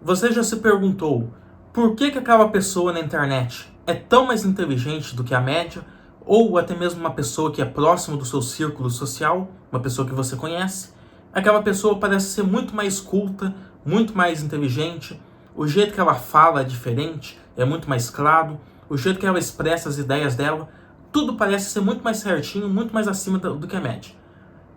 Você já se perguntou por que aquela pessoa na internet é tão mais inteligente do que a média, ou até mesmo uma pessoa que é próxima do seu círculo social, uma pessoa que você conhece? Aquela pessoa parece ser muito mais culta, muito mais inteligente, o jeito que ela fala é diferente, é muito mais claro, o jeito que ela expressa as ideias dela, tudo parece ser muito mais certinho, muito mais acima do que a média.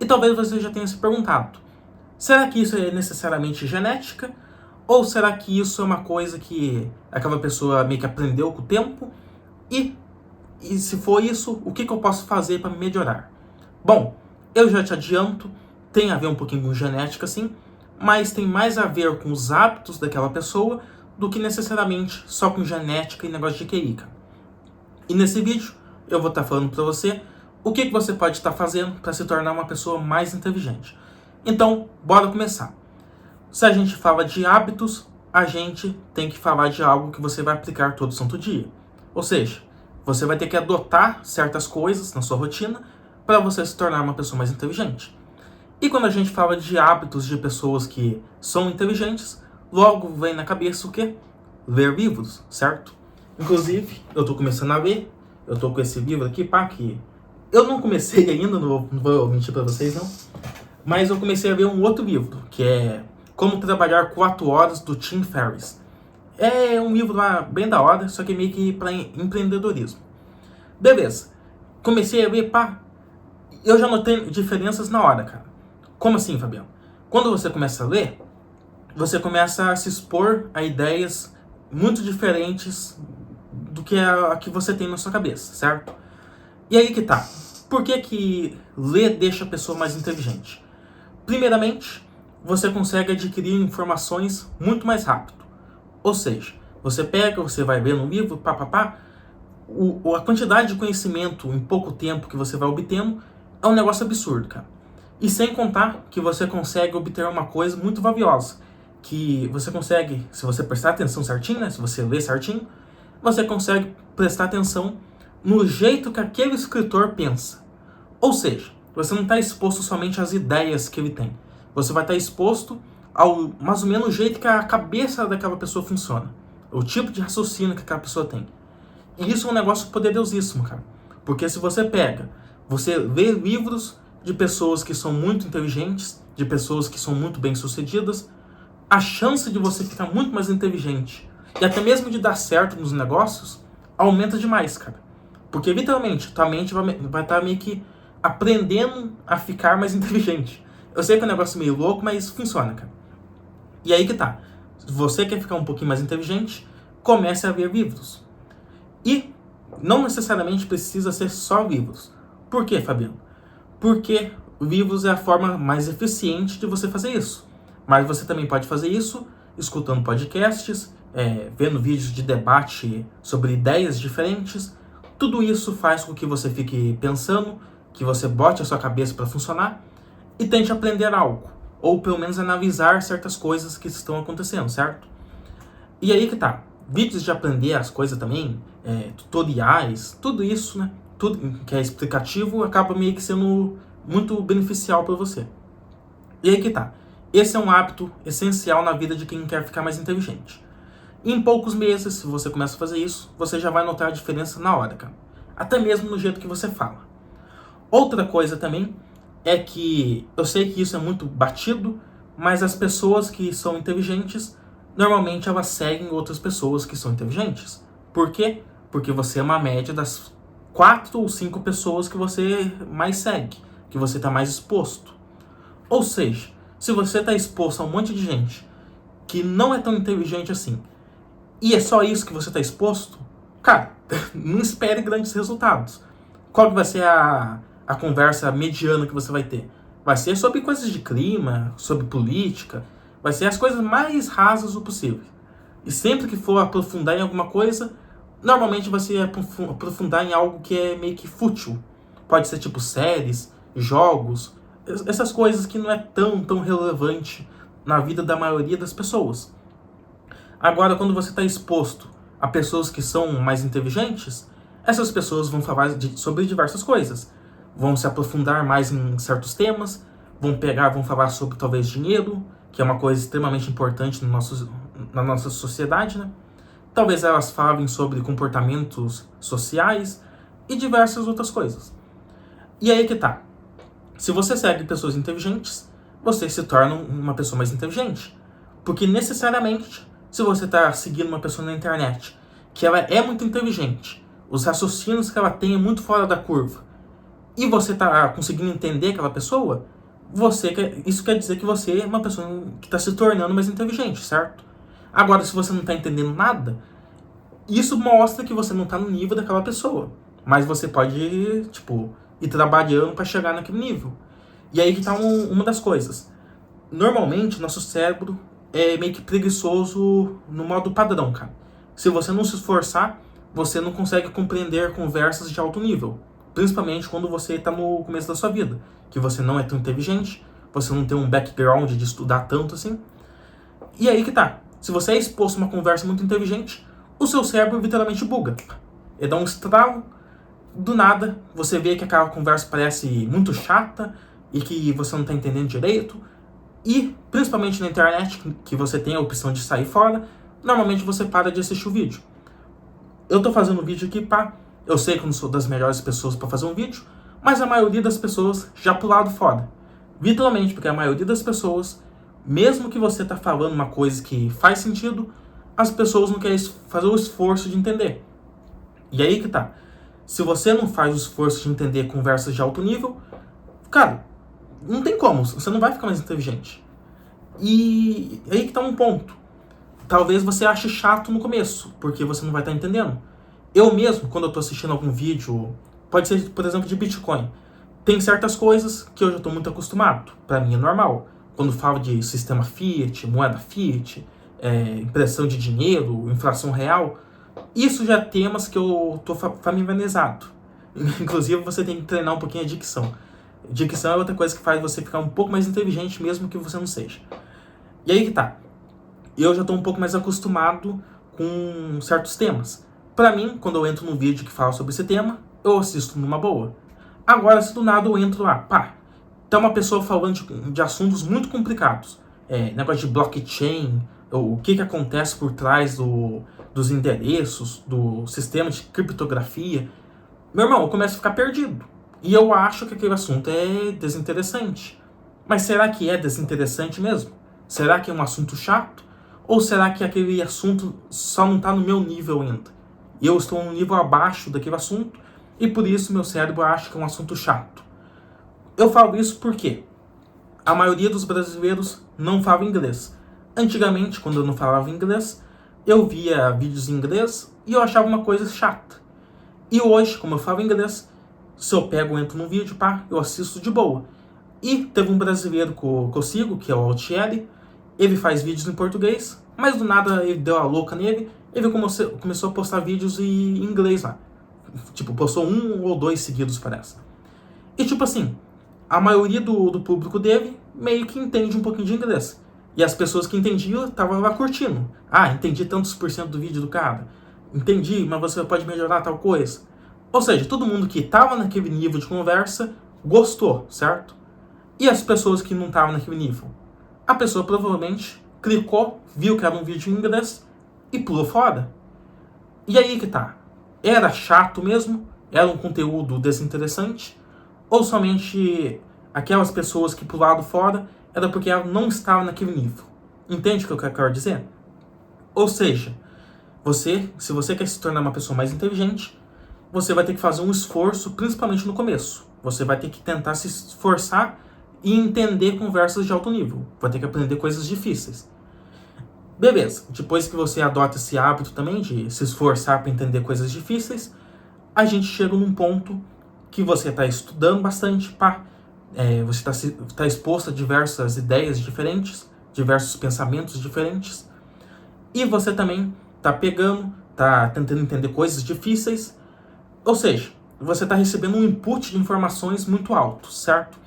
E talvez você já tenha se perguntado, será que isso é necessariamente genética? Ou será que isso é uma coisa que aquela pessoa meio que aprendeu com o tempo? E se for isso, o que eu posso fazer para melhorar? Bom, eu já te adianto, tem a ver um pouquinho com genética sim, mas tem mais a ver com os hábitos daquela pessoa do que necessariamente só com genética e negócio de QI. E nesse vídeo eu vou estar falando para você o que você pode estar fazendo para se tornar uma pessoa mais inteligente. Então, bora começar. Se a gente fala de hábitos, a gente tem que falar de algo que você vai aplicar todo santo dia. Ou seja, você vai ter que adotar certas coisas na sua rotina para você se tornar uma pessoa mais inteligente. E quando a gente fala de hábitos de pessoas que são inteligentes, logo vem na cabeça o quê? Ler livros, certo? Inclusive, eu estou começando a ler, eu estou com esse livro aqui, pá, que eu não comecei ainda, não vou mentir para vocês não, mas eu comecei a ler um outro livro, que é Como Trabalhar 4 Horas, do Tim Ferriss. É um livro lá bem da hora, só que meio que para empreendedorismo. Beleza. Comecei a ler, pá. Eu já notei diferenças na hora, cara. Como assim, Fabiano? Quando você começa a ler, você começa a se expor a ideias muito diferentes do que a que você tem na sua cabeça, certo? E aí que tá. Por que ler deixa a pessoa mais inteligente? Primeiramente, você consegue adquirir informações muito mais rápido. Ou seja, você pega, você vai ler no livro, a quantidade de conhecimento em pouco tempo que você vai obtendo é um negócio absurdo, cara. E sem contar que você consegue obter uma coisa muito valiosa, que você consegue, se você prestar atenção certinho, né, se você ler certinho, você consegue prestar atenção no jeito que aquele escritor pensa. Ou seja, você não está exposto somente às ideias que ele tem. Você vai estar exposto ao mais ou menos o jeito que a cabeça daquela pessoa funciona. O tipo de raciocínio que aquela pessoa tem. E isso é um negócio poderosíssimo, cara. Porque se você pega, você lê livros de pessoas que são muito inteligentes, de pessoas que são muito bem-sucedidas, a chance de você ficar muito mais inteligente e até mesmo de dar certo nos negócios aumenta demais, cara. Porque literalmente, tua mente vai estar meio que aprendendo a ficar mais inteligente. Eu sei que é um negócio meio louco, mas funciona, cara. E aí que tá. Se você quer ficar um pouquinho mais inteligente, comece a ler livros. E não necessariamente precisa ser só livros. Por quê, Fabiano? Porque livros é a forma mais eficiente de você fazer isso. Mas você também pode fazer isso escutando podcasts, vendo vídeos de debate sobre ideias diferentes. Tudo isso faz com que você fique pensando, que você bote a sua cabeça para funcionar e tente aprender algo, ou pelo menos analisar certas coisas que estão acontecendo, certo? E aí que tá, vídeos de aprender as coisas também, tutoriais, tudo isso, né? Tudo que é explicativo acaba meio que sendo muito beneficial para você. E aí que tá, esse é um hábito essencial na vida de quem quer ficar mais inteligente. E em poucos meses, se você começa a fazer isso, você já vai notar a diferença na hora, cara. Até mesmo no jeito que você fala. Outra coisa também é que eu sei que isso é muito batido, mas as pessoas que são inteligentes, normalmente elas seguem outras pessoas que são inteligentes. Por quê? Porque você é uma média das 4 ou 5 pessoas que você mais segue, que você está mais exposto. Ou seja, se você está exposto a um monte de gente que não é tão inteligente assim, e é só isso que você está exposto, cara, não espere grandes resultados. Qual que vai ser a conversa mediana que você vai ter? Vai ser sobre coisas de clima, sobre política, vai ser as coisas mais rasas o possível. E sempre que for aprofundar em alguma coisa, normalmente vai ser aprofundar em algo que é meio que fútil. Pode ser tipo séries, jogos, essas coisas que não é tão relevante na vida da maioria das pessoas. Agora, quando você está exposto a pessoas que são mais inteligentes, essas pessoas vão falar sobre diversas coisas. Vão se aprofundar mais em certos temas, vão falar sobre talvez dinheiro, que é uma coisa extremamente importante na nossa sociedade, né? Talvez elas falem sobre comportamentos sociais e diversas outras coisas. E aí que tá. Se você segue pessoas inteligentes, você se torna uma pessoa mais inteligente. Porque necessariamente, se você está seguindo uma pessoa na internet que ela é muito inteligente, os raciocínios que ela tem é muito fora da curva, e você está conseguindo entender aquela pessoa, isso quer dizer que você é uma pessoa que está se tornando mais inteligente, certo? Agora, se você não está entendendo nada, isso mostra que você não está no nível daquela pessoa. Mas você pode, ir trabalhando para chegar naquele nível. E aí que está uma das coisas. Normalmente, nosso cérebro é meio que preguiçoso no modo padrão, cara. Se você não se esforçar, você não consegue compreender conversas de alto nível. Principalmente quando você está no começo da sua vida. Que você não é tão inteligente, você não tem um background de estudar tanto assim. E aí que tá. Se você é exposto a uma conversa muito inteligente, o seu cérebro literalmente buga. Ele dá um estralo, do nada, você vê que aquela conversa parece muito chata e que você não está entendendo direito. E, principalmente na internet, que você tem a opção de sair fora, normalmente você para de assistir o vídeo. Eu tô fazendo um vídeo aqui, pá. Eu sei que eu não sou das melhores pessoas para fazer um vídeo, mas a maioria das pessoas já pularam fora. Literalmente, porque a maioria das pessoas, mesmo que você tá falando uma coisa que faz sentido, as pessoas não querem fazer o esforço de entender. E aí que tá. Se você não faz o esforço de entender conversas de alto nível, cara, não tem como, você não vai ficar mais inteligente. E aí que tá um ponto. Talvez você ache chato no começo, porque você não vai estar entendendo. Eu mesmo, quando eu tô assistindo algum vídeo, pode ser, por exemplo, de Bitcoin, tem certas coisas que eu já tô muito acostumado. Pra mim é normal. Quando falo de sistema Fiat, moeda Fiat, impressão de dinheiro, inflação real, isso já é temas que eu tô familiarizado. Inclusive, você tem que treinar um pouquinho a dicção. Dicção é outra coisa que faz você ficar um pouco mais inteligente, mesmo que você não seja. E aí que tá. Eu já estou um pouco mais acostumado com certos temas. Pra mim, quando eu entro num vídeo que fala sobre esse tema, eu assisto numa boa. Agora, se do nada eu entro lá, pá, tá uma pessoa falando de assuntos muito complicados. Negócio de blockchain, o que acontece por trás dos endereços, do sistema de criptografia. Meu irmão, eu começo a ficar perdido. E eu acho que aquele assunto é desinteressante. Mas será que é desinteressante mesmo? Será que é um assunto chato? Ou será que aquele assunto só não está no meu nível ainda? E eu estou num nível abaixo daquele assunto e por isso meu cérebro acha que é um assunto chato. Eu falo isso porque a maioria dos brasileiros não fala inglês. Antigamente, quando eu não falava inglês, eu via vídeos em inglês e eu achava uma coisa chata. E hoje, como eu falo inglês, se eu entro num vídeo, pá, eu assisto de boa. E teve um brasileiro que eu sigo, que é o Altieri. Ele faz vídeos em português, mas do nada ele deu a louca nele. Ele começou a postar vídeos em inglês lá. Postou 1 ou 2 seguidos, parece. E assim, a maioria do público dele meio que entende um pouquinho de inglês. E as pessoas que entendiam estavam lá curtindo. Ah, entendi tantos por cento do vídeo do cara. Entendi, mas você pode melhorar tal coisa. Ou seja, todo mundo que estava naquele nível de conversa gostou, certo? E as pessoas que não estavam naquele nível? A pessoa provavelmente clicou, viu que era um vídeo em inglês e pulou fora. E aí que tá. Era chato mesmo? Era um conteúdo desinteressante? Ou somente aquelas pessoas que pularam fora era porque ela não estava naquele nível? Entende o que eu quero dizer? Ou seja, se você quer se tornar uma pessoa mais inteligente, você vai ter que fazer um esforço, principalmente no começo. Você vai ter que tentar se esforçar e entender conversas de alto nível. Vai ter que aprender coisas difíceis. Beleza, depois que você adota esse hábito também de se esforçar para entender coisas difíceis, a gente chega num ponto que você está estudando bastante, você está exposto a diversas ideias diferentes, diversos pensamentos diferentes, e você também está tentando entender coisas difíceis, ou seja, você está recebendo um input de informações muito alto, certo?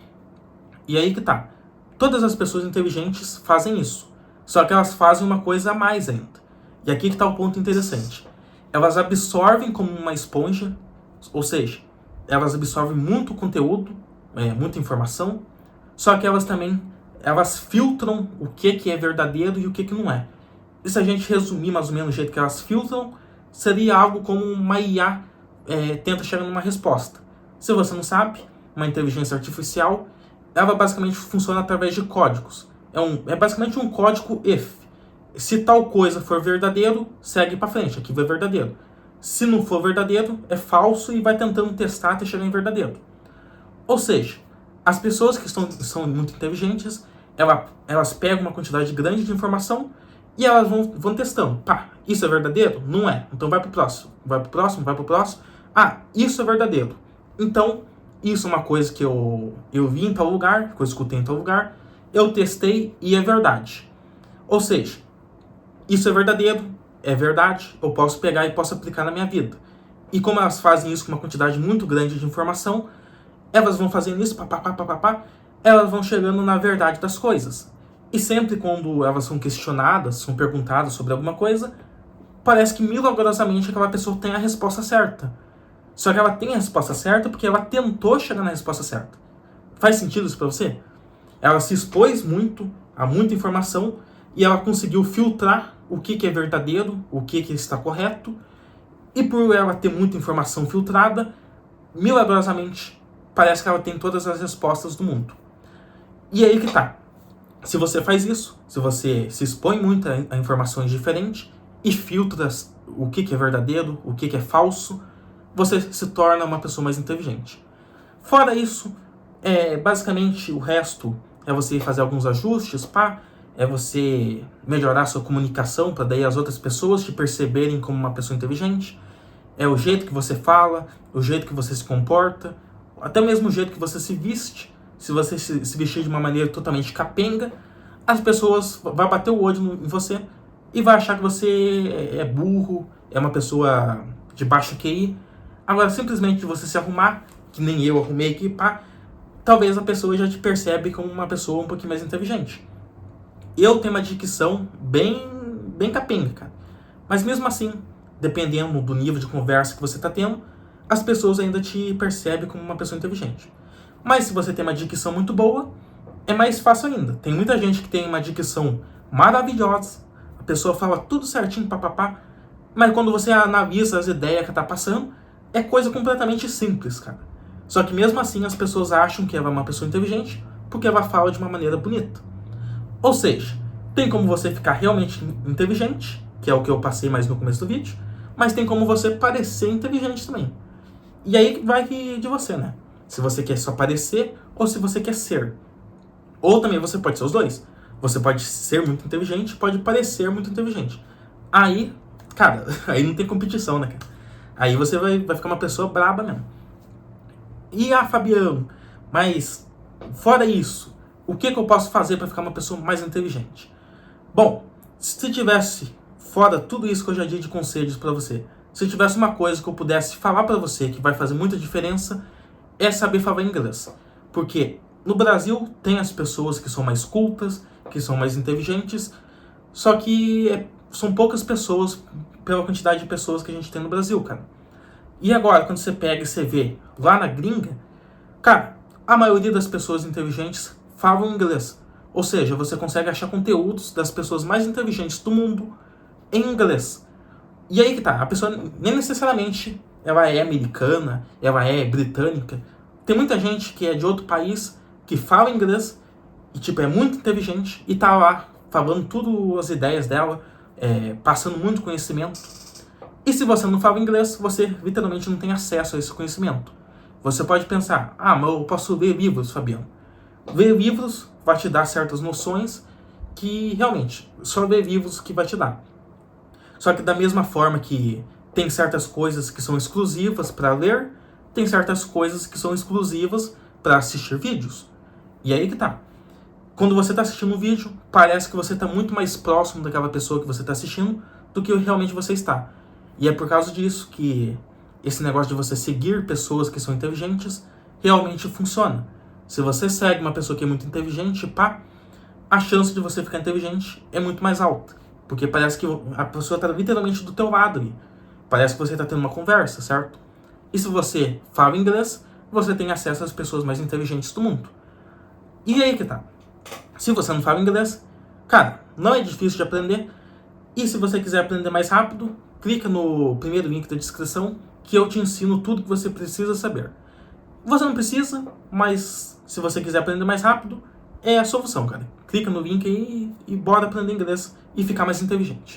E aí que tá. Todas as pessoas inteligentes fazem isso. Só que elas fazem uma coisa a mais ainda. E aqui que tá o ponto interessante. Elas absorvem como uma esponja, ou seja, elas absorvem muito conteúdo, muita informação, só que elas filtram o que é verdadeiro e o que não é. E se a gente resumir mais ou menos o jeito que elas filtram, seria algo como uma IA tenta chegar numa resposta. Se você não sabe, uma inteligência artificial, ela basicamente funciona através de códigos. É basicamente um código if. Se tal coisa for verdadeiro, segue para frente, aquilo é verdadeiro. Se não for verdadeiro, é falso e vai tentando testar até chegar em verdadeiro. Ou seja, as pessoas que são muito inteligentes, elas pegam uma quantidade grande de informação e elas vão testando. Pá, isso é verdadeiro? Não é. Então vai pro próximo. Vai pro próximo, vai pro próximo. Ah, isso é verdadeiro. Então, isso é uma coisa que eu vi em tal lugar, que eu escutei em tal lugar, eu testei e é verdade. Ou seja, isso é verdadeiro, é verdade, eu posso pegar e posso aplicar na minha vida. E como elas fazem isso com uma quantidade muito grande de informação, elas vão fazendo isso, elas vão chegando na verdade das coisas. E sempre quando elas são questionadas, são perguntadas sobre alguma coisa, parece que milagrosamente aquela pessoa tem a resposta certa. Só que ela tem a resposta certa porque ela tentou chegar na resposta certa. Faz sentido isso pra você? Ela se expôs muito a muita informação e ela conseguiu filtrar o que é verdadeiro, o que está correto. E por ela ter muita informação filtrada, milagrosamente, parece que ela tem todas as respostas do mundo. E aí que tá. Se você faz isso, se você se expõe muito a informações diferentes e filtra o que é verdadeiro, o que é falso, você se torna uma pessoa mais inteligente. Fora isso, basicamente o resto é você fazer alguns ajustes, é você melhorar a sua comunicação para daí as outras pessoas te perceberem como uma pessoa inteligente. É o jeito que você fala, o jeito que você se comporta, até mesmo o jeito que você se veste. Se você se vestir de uma maneira totalmente capenga, as pessoas vão bater o olho em você e vai achar que você é burro, é uma pessoa de baixo QI. Agora, simplesmente você se arrumar, que nem eu arrumei aqui, talvez a pessoa já te percebe como uma pessoa um pouquinho mais inteligente. Eu tenho uma dicção bem capenga, cara. Mas mesmo assim, dependendo do nível de conversa que você está tendo, as pessoas ainda te percebem como uma pessoa inteligente. Mas se você tem uma dicção muito boa, é mais fácil ainda. Tem muita gente que tem uma dicção maravilhosa, a pessoa fala tudo certinho, mas quando você analisa as ideias que está passando, é coisa completamente simples, cara. Só que mesmo assim as pessoas acham que ela é uma pessoa inteligente porque ela fala de uma maneira bonita. Ou seja, tem como você ficar realmente inteligente, que é o que eu passei mais no começo do vídeo, mas tem como você parecer inteligente também. E aí vai de você, né? Se você quer só parecer ou se você quer ser. Ou também você pode ser os dois. Você pode ser muito inteligente, pode parecer muito inteligente. Aí, cara, aí não tem competição, né, cara? Aí você vai ficar uma pessoa braba mesmo. E Fabiano, mas fora isso, o que eu posso fazer para ficar uma pessoa mais inteligente? Bom, se tivesse, fora tudo isso que eu já dei de conselhos para você, se tivesse uma coisa que eu pudesse falar para você que vai fazer muita diferença, é saber falar inglês. Porque no Brasil tem as pessoas que são mais cultas, que são mais inteligentes, só que são poucas pessoas pela quantidade de pessoas que a gente tem no Brasil, cara. E agora, quando você pega e você vê lá na gringa, cara, a maioria das pessoas inteligentes falam inglês. Ou seja, você consegue achar conteúdos das pessoas mais inteligentes do mundo em inglês. E aí que tá, a pessoa nem necessariamente ela é americana, ela é britânica. Tem muita gente que é de outro país, que fala inglês, e tipo, é muito inteligente, e tá lá falando tudo as ideias dela, passando muito conhecimento. E se você não fala inglês, você literalmente não tem acesso a esse conhecimento. Você pode pensar, mas eu posso ler livros, Fabiano. Ler livros vai te dar certas noções que, realmente, só ler livros que vai te dar. Só que da mesma forma que tem certas coisas que são exclusivas para ler, tem certas coisas que são exclusivas para assistir vídeos. E aí que tá. Quando você está assistindo um vídeo, parece que você está muito mais próximo daquela pessoa que você está assistindo do que realmente você está. E é por causa disso que esse negócio de você seguir pessoas que são inteligentes realmente funciona. Se você segue uma pessoa que é muito inteligente, a chance de você ficar inteligente é muito mais alta. Porque parece que a pessoa está literalmente do teu lado ali. Parece que você está tendo uma conversa, certo? E se você fala inglês, você tem acesso às pessoas mais inteligentes do mundo. E aí que tá. Se você não fala inglês, cara, não é difícil de aprender. E se você quiser aprender mais rápido, clica no primeiro link da descrição que eu te ensino tudo que você precisa saber. Você não precisa, mas se você quiser aprender mais rápido, é a solução, cara. Clica no link aí e bora aprender inglês e ficar mais inteligente.